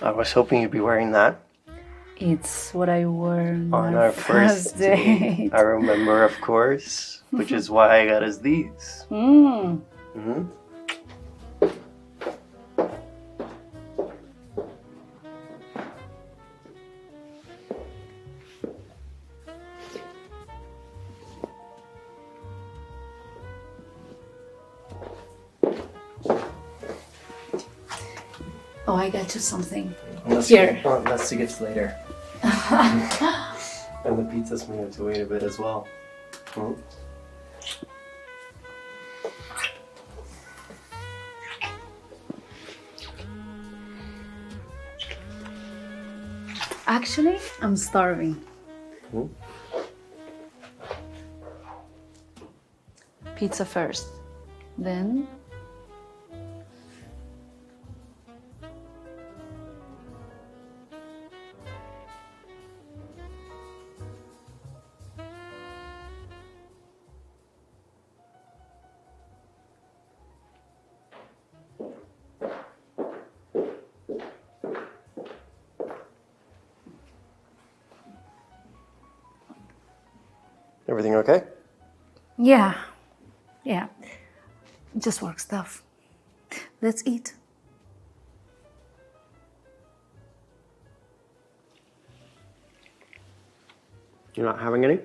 I was hoping you'd be wearing that. It's what I wore on our first date. I remember, of course, which is why I got us these. Oh, I got you something. Unless it gets later. And the pizzas may have to wait a bit as well. Actually, I'm starving. Pizza first, then Everything okay? yeah. Just work stuff. Let's eat. You're not having any?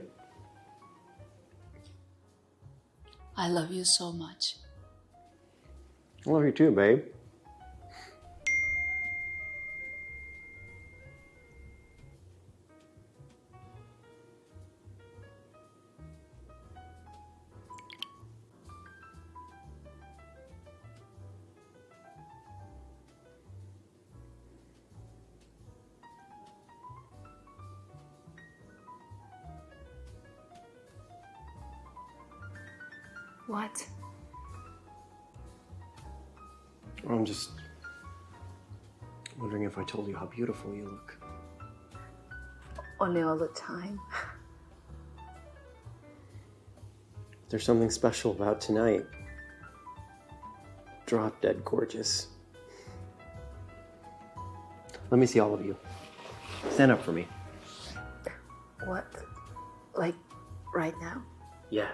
I love you so much. I love you too, babe. What? I'm just wondering if I told you how beautiful you look. Only all the time. There's something special about tonight. Drop dead gorgeous. Let me see all of you. Stand up for me. What? Like right now? Yeah.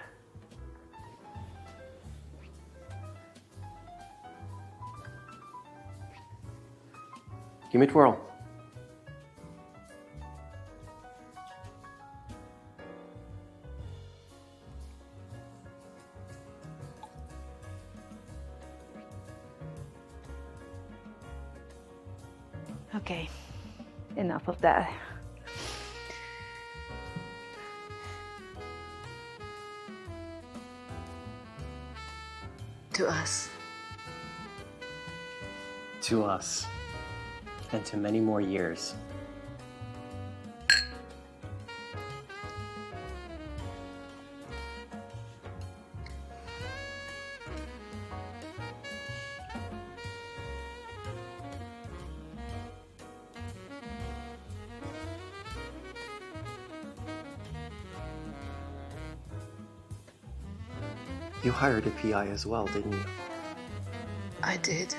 Give me a twirl. Okay, enough of that. To us. To us. And to many more years. You hired a PI as well, didn't you? I did.